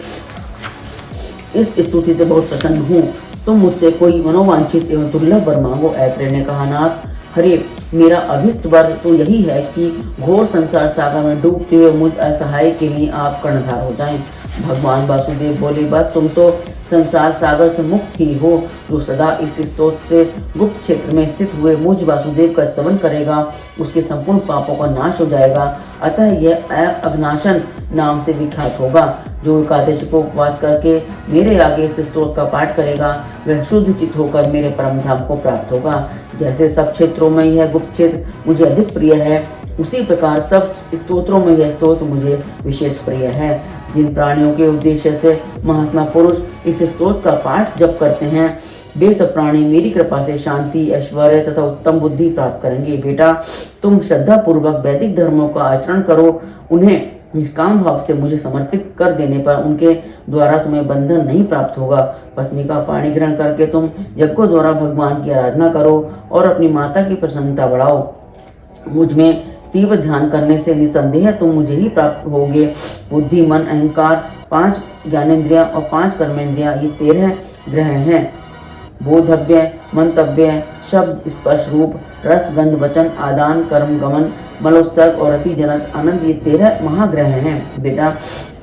इस स्तुति से बहुत प्रसन्न हूँ। तुम मुझसे कोई मनोवांछित एवं दुर्लभ वर मांगो। ऐत्रेय ने कहा, नाथ हरे, मेरा अभिष्ट वर तो यही है कि घोर संसार सागर में डूबते हुए मुझ असहाय के लिए आप कर्णधार हो जाएं। भगवान वासुदेव बोले, बस तुम तो संसार सागर से मुक्त ही हो। जो सदा इस स्तोत्र से गुप्त क्षेत्र में स्थित हुए मुझ वासुदेव का स्तवन करेगा, उसके संपूर्ण पापों का नाश हो जाएगा। अतः यह अघनाशन नाम से विख्यात होगा। जो एकादशी को उपवास करके मेरे आगे इस स्तोत्र का पाठ करेगा, वह शुद्ध चित्त होकर मेरे परम धाम को प्राप्त होगा। जैसे सब क्षेत्रों में यह गुप्त क्षेत्र मुझे अधिक प्रिय है, उसी प्रकार सब स्तोत्रों में यह स्तोत्र मुझे विशेष प्रिय है। जिन प्राणियों के उद्देश्य से महात्मा पुरुष इस स्तोत्र का पाठ जप करते हैं, वे सब प्राणी मेरी कृपा से शांति, ऐश्वर्य तथा उत्तम बुद्धि प्राप्त करेंगे। बेटा, तुम श्रद्धा पूर्वक वैदिक धर्मों का आचरण करो, उन्हें निष्काम भाव से मुझे समर्पित कर देने पर उनके द्वारा तुम्हें बंधन नहीं प्राप्त होगा। पत्नी का पाणी ग्रहण करके तुम यज्ञों द्वारा भगवान की आराधना करो और अपनी माता की प्रसन्नता बढ़ाओ। मुझ में तीव्र ध्यान करने से निसंदेह तुम मुझे ही प्राप्त होगे। बुद्धि, मन, अहंकार, 5 ज्ञानेन्द्रिया और 5 कर्मेंद्रिया, ये 13 ग्रह हैं। बोधव्य, मंतव्य, शब्द, स्पर्श, रूप, रस, गंध, वचन, आदान, कर्म, गमन, मलोत्सर्ग और अति जनत आनंद, ये 13 महाग्रह हैं। बेटा,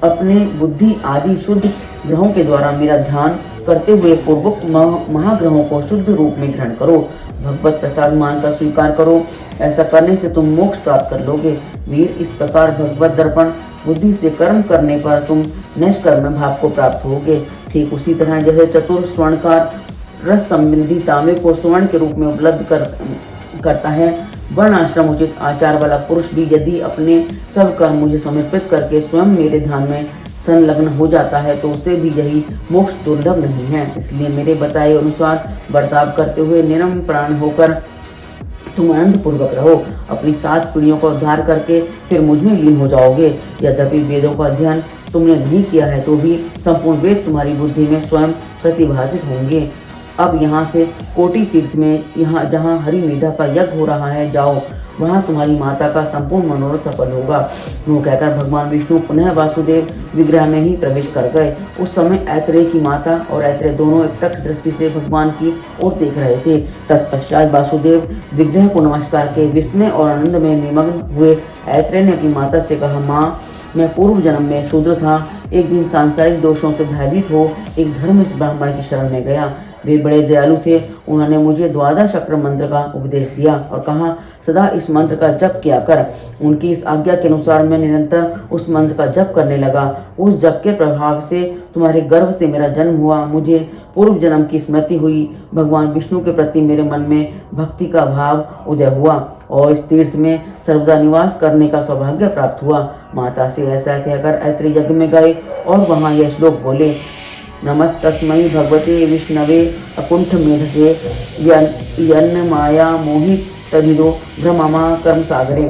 अपने बुद्धि आदि शुद्ध ग्रहों के द्वारा मेरा ध्यान करते हुए पूर्वोक्त महाग्रहों को शुद्ध रूप में ग्रहण करो। भगवत प्रसाद मानकर स्वीकार करो। ऐसा करने से तुम मोक्ष प्राप्त कर लोगे। वीर, इस प्रकार भगवत दर्पण बुद्धि से कर्म करने पर तुम निष्कर्म भाव को प्राप्त होगे। ठीक उसी तरह जैसे चतुर स्वर्णकार रस संबंधी तांबे को स्वर्ण के रूप में उपलब्ध करता है, वर्ण आश्रम उचित आचार वाला पुरुष भी यदि अपने सब कर्म मुझे समर्पित करके स्वयं मेरे ध्यान में संलग्न हो जाता है तो उसे भी यही मोक्ष दुर्लभ नहीं है। इसलिए मेरे बताए अनुसार बर्ताव करते हुए निरम प्राण होकर तुम आनंद पूर्वक रहो। अपनी 7 पीढ़ियों का उद्धार करके फिर मुझ में लीन हो जाओगे। यद्यपि वेदों का अध्ययन तुमने नहीं किया है तो भी संपूर्ण वेद तुम्हारी बुद्धि में स्वयं प्रतिभाषित होंगे। अब यहाँ से कोटि तीर्थ में जहाँ हरि मेधा का यज्ञ हो रहा है जाओ, वहाँ तुम्हारी माता का संपूर्ण मनोरथ सफल होगा। यूँ कहकर भगवान विष्णु पुनः वासुदेव विग्रह में ही प्रवेश कर गए। उस समय ऐत्रेय की माता और ऐत्रेय दोनों एकटक दृष्टि से भगवान की ओर देख रहे थे। तत्पश्चात वासुदेव विग्रह को नमस्कार के विस्मय और आनंद में निमग्न हुए। ऐत्रेय ने अपनी माता से कहा, माँ, मैं पूर्व जन्म में शूद्र था। एक दिन सांसारिक दोषों से भयभीत हो एक धर्मिष्ठ ब्राह्मण की शरण में गया। वे बड़े दयालु थे। उन्होंने मुझे 12 चक्र मंत्र का उपदेश दिया और कहा, सदा इस मंत्र का जप किया कर। उनकी इस आज्ञा के अनुसार मैं निरंतर उस मंत्र का जप करने लगा। उस जप के प्रभाव से तुम्हारे गर्भ से मेरा जन्म हुआ। मुझे पूर्व जन्म की स्मृति हुई। भगवान विष्णु के प्रति मेरे मन में भक्ति का भाव उदय हुआ और इस तीर्थ में सर्वदा निवास करने का सौभाग्य प्राप्त हुआ। माता से ऐसा कहकर ऐत्रेय यज्ञ में गए और वहाँ यह श्लोक बोले, नमस्तस्मै भगवते विष्णवे अकुंठ मेधसे यन्न माया मोहित तदिदो भ्रममा कर्म सागरे।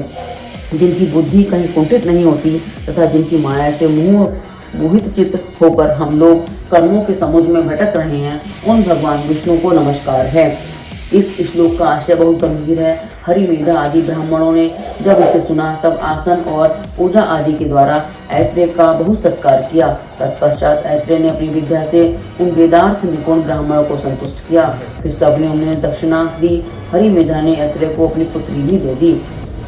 जिनकी बुद्धि कहीं कुंठित नहीं होती तथा जिनकी माया से मोहित चित्त होकर हम लोग कर्मों के समुद्र में भटक रहे हैं, उन भगवान विष्णु को नमस्कार है। इस श्लोक का आशय बहुत गंभीर है। हरि मेधा आदि ब्राह्मणों ने जब इसे सुना तब आसन और पूजा आदि के द्वारा ऐत्रेय का बहुत सत्कार किया। तत्पश्चात ऐत्रेय ने अपनी विद्या से उन वेदार्थ निपुण ब्राह्मणों को संतुष्ट किया। फिर सबने उन्हें दक्षिणा दी। हरि मेधा ने ऐत्रेय को अपनी पुत्री भी दे दी।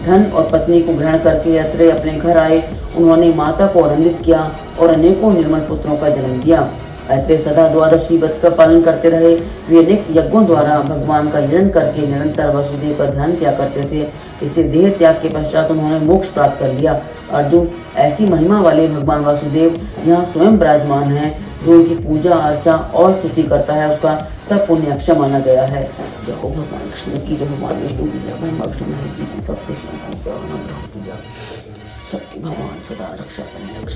धन और पत्नी को ग्रहण करके ऐत्रेय अपने घर आए। उन्होंने माता को आनंदित किया और अनेकों निर्मल पुत्रों का जन्म दिया। ऐत्रेय सदा 12 व्रत का पालन करते रहे। वे अनेक यज्ञों द्वारा भगवान का यजन करके निरंतर वसुदेव का ध्यान किया करते थे। इसे देह त्याग के पश्चात उन्होंने मोक्ष प्राप्त कर लिया। अर्जुन, ऐसी महिमा वाले भगवान वासुदेव यहाँ स्वयं विराजमान है। जो उनकी पूजा अर्चा और स्तुति करता है उसका सब पुण्य अक्षय माना गया है। जय हो भगवान कृष्ण की, जय भगवान विष्णु की, जय भगवान कृष्ण की, सब कृष्ण की, सबकी भगवान सदा रक्षा करें।